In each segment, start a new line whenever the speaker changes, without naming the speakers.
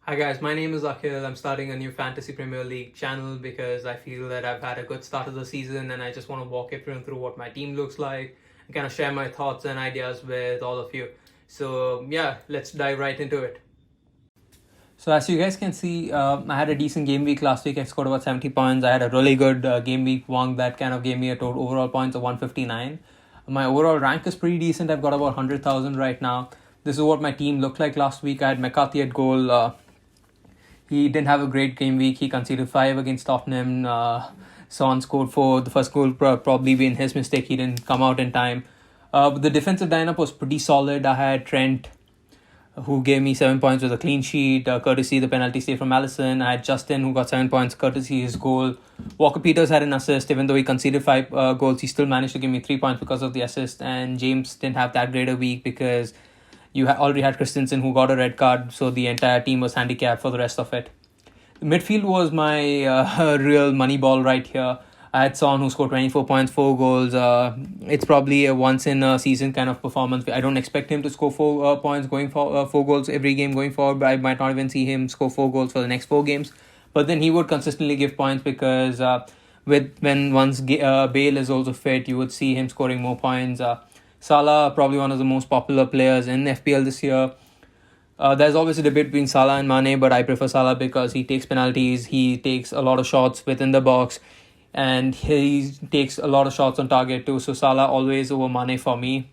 Hi guys, my name is Akhil. I'm starting a new Fantasy Premier League channel because I feel that I've had a good start of the season and I just want to walk everyone through what my team looks like and kind of share my thoughts and ideas with all of you. So yeah, let's dive right into it. So as you guys can see, I had a decent game week last week. I scored about 70 points. I had a really good game week one that kind of gave me a total overall points of 159. My overall rank is pretty decent. I've got about 100,000 right now. This is what my team looked like last week. I had McCarthy at goal. He didn't have a great game week. He conceded 5 against Tottenham. Son scored 4. The first goal probably being his mistake. He didn't come out in time. But the defensive lineup was pretty solid. I had Trent, who gave me 7 points with a clean sheet, courtesy the penalty save from Allison. I had Justin, who got 7 points, courtesy his goal. Walker Peters had an assist. Even though he conceded 5 goals, he still managed to give me 3 points because of the assist. And James didn't have that great a week because you already had Christensen, who got a red card, so the entire team was handicapped for the rest of it. The midfield was my real money ball right here. I had Son, who scored 24 points, 4 goals. It's probably a once-in-a-season kind of performance. I don't expect him to score 4 points going for 4 goals every game going forward, but I might not even see him score 4 goals for the next 4 games. But then he would consistently give points because once Bale is also fit, you would see him scoring more points. Salah, probably one of the most popular players in FPL this year. There's always a debate between Salah and Mane, but I prefer Salah because he takes penalties, he takes a lot of shots within the box, and he takes a lot of shots on target too. So Salah always over Mane for me.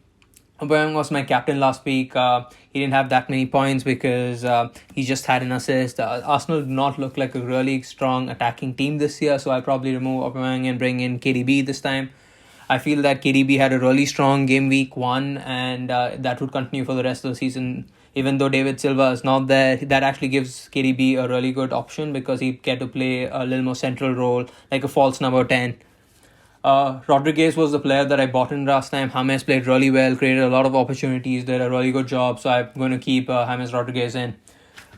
Aubameyang was my captain last week. He didn't have that many points because he just had an assist. Arsenal did not look like a really strong attacking team this year, so I'll probably remove Aubameyang and bring in KDB this time. I feel that KDB had a really strong game week one, and that would continue for the rest of the season. Even though David Silva is not there, that actually gives KDB a really good option because he'd get to play a little more central role, like a false number 10. Rodriguez was the player that I bought in last time. James played really well, created a lot of opportunities, did a really good job, so I'm going to keep James Rodriguez in.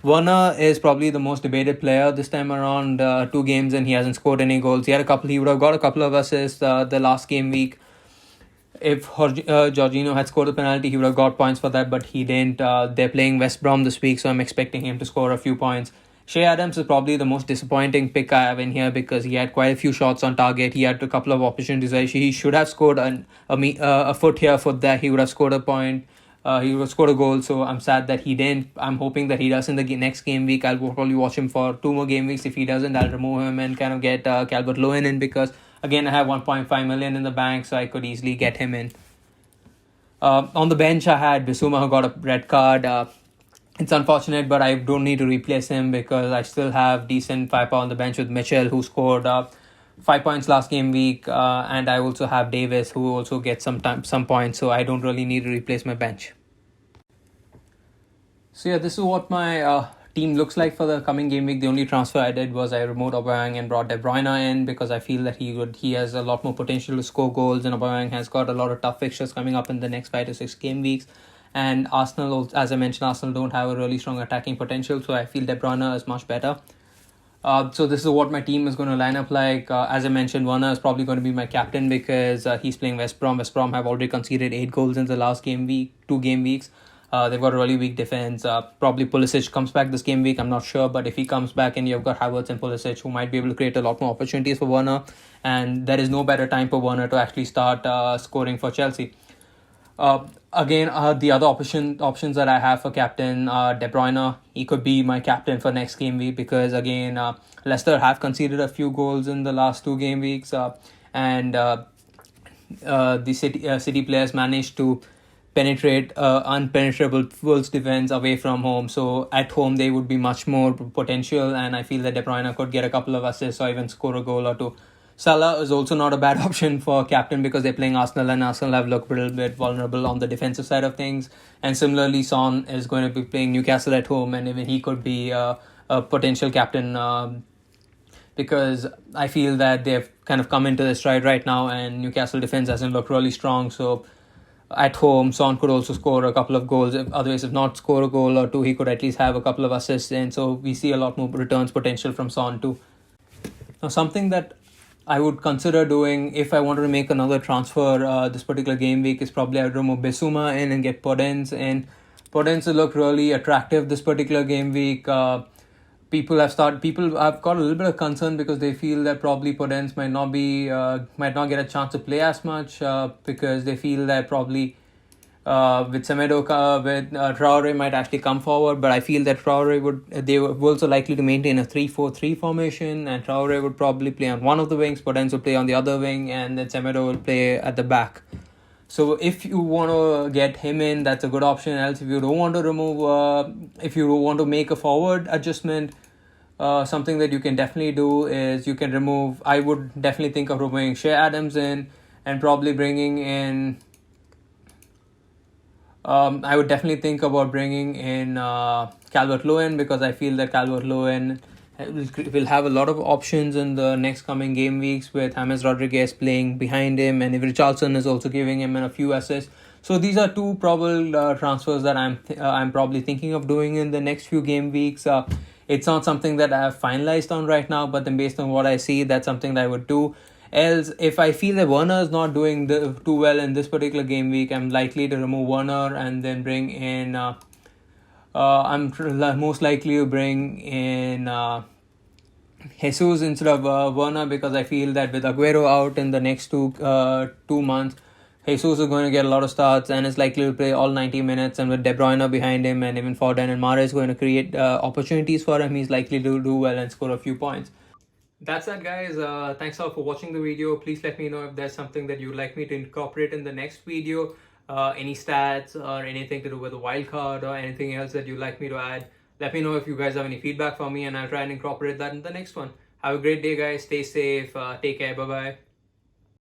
Werner is probably the most debated player this time around. 2 games and he hasn't scored any goals. He would have got a couple of assists the last game week. If Jorginho had scored a penalty, he would have got points for that, but he didn't. They're playing West Brom this week, so I'm expecting him to score a few points. Shea Adams is probably the most disappointing pick I have in here because he had quite a few shots on target. He had a couple of opportunities where he should have scored a foot here, foot there. He would have scored a point. He would have scored a goal, so I'm sad that he didn't. I'm hoping that he does in the next game week. I'll probably watch him for 2 more game weeks. If he doesn't, I'll remove him and kind of get Calvert-Lewin in because, again, I have 1.5 million in the bank, so I could easily get him in. On the bench, I had Bissouma, who got a red card. It's unfortunate, but I don't need to replace him because I still have decent firepower on the bench with Mitchell, who scored 5 points last game week, and I also have Davis, who also gets some points, so I don't really need to replace my bench. So yeah, this is what my team looks like for the coming game week. The only transfer I did was I removed Aubameyang and brought De Bruyne in because I feel that he has a lot more potential to score goals, and Aubameyang has got a lot of tough fixtures coming up in the next 5 to 6 game weeks. And Arsenal, as I mentioned, Arsenal don't have a really strong attacking potential, so I feel De Bruyne is much better. So this is what my team is going to line up like. As I mentioned, Werner is probably going to be my captain because he's playing West Brom. West Brom have already conceded 8 goals in the last 2 game weeks. They've got a really weak defense. Probably Pulisic comes back this game week. I'm not sure, but if he comes back and you've got Havertz and Pulisic, who might be able to create a lot more opportunities for Werner, and there is no better time for Werner to actually start scoring for Chelsea. The other options that I have for captain, De Bruyne, he could be my captain for next game week because again, Leicester have conceded a few goals in the last 2 game weeks, and the City players managed to penetrate unpenetrable Wolves defense away from home. So at home they would be much more potential, and I feel that De Bruyne could get a couple of assists or even score a goal or 2. Salah is also not a bad option for captain because they're playing Arsenal, and Arsenal have looked a little bit vulnerable on the defensive side of things. And similarly, Son is going to be playing Newcastle at home, and even he could be a potential captain because I feel that they've kind of come into their stride right now, and Newcastle defense hasn't looked really strong. So at home, Son could also score a couple of goals. Otherwise, if not score a goal or 2, he could at least have a couple of assists. And so we see a lot more returns potential from Son too. Now, something that I would consider doing if I wanted to make another transfer this particular game week is probably I would remove Bissouma in and get Podence in. Podence looked really attractive this particular game week. People have got a little bit of concern because they feel that probably Podence might not get a chance to play as much because they feel that probably with Semedo, with Traore might actually come forward, but I feel that they were also likely to maintain a 3-4-3 formation, and Traore would probably play on one of the wings, Podence will play on the other wing, and then Semedo will play at the back. So if you want to get him in, that's a good option. Else, if you don't want to if you want to make a forward adjustment, something that you can definitely do is you can remove. I would definitely think of removing Shea Adams in and probably bringing in. I would definitely think about bringing in Calvert-Lewin because I feel that Calvert-Lewin will have a lot of options in the next coming game weeks with James Rodriguez playing behind him, and if Richarlison is also giving him a few assists. So these are two probable transfers that I'm probably thinking of doing in the next few game weeks. It's not something that I have finalized on right now, but then based on what I see, that's something that I would do. Else, if I feel that Werner is not doing too well in this particular game week, I'm likely to remove Werner and then bring in. Most likely to bring in Jesus instead of Werner because I feel that with Aguero out in the next 2 months, Jesus is going to get a lot of starts and is likely to play all 90 minutes. And with De Bruyne behind him and even Foden and Mahrez going to create opportunities for him, he's likely to do well and score a few points. That's that, guys. Thanks all for watching the video. Please let me know if there's something that you'd like me to incorporate in the next video. Any stats or anything to do with the wildcard or anything else that you'd like me to add. Let me know if you guys have any feedback for me and I'll try and incorporate that in the next one. Have a great day, guys. Stay safe. Take care. Bye-bye.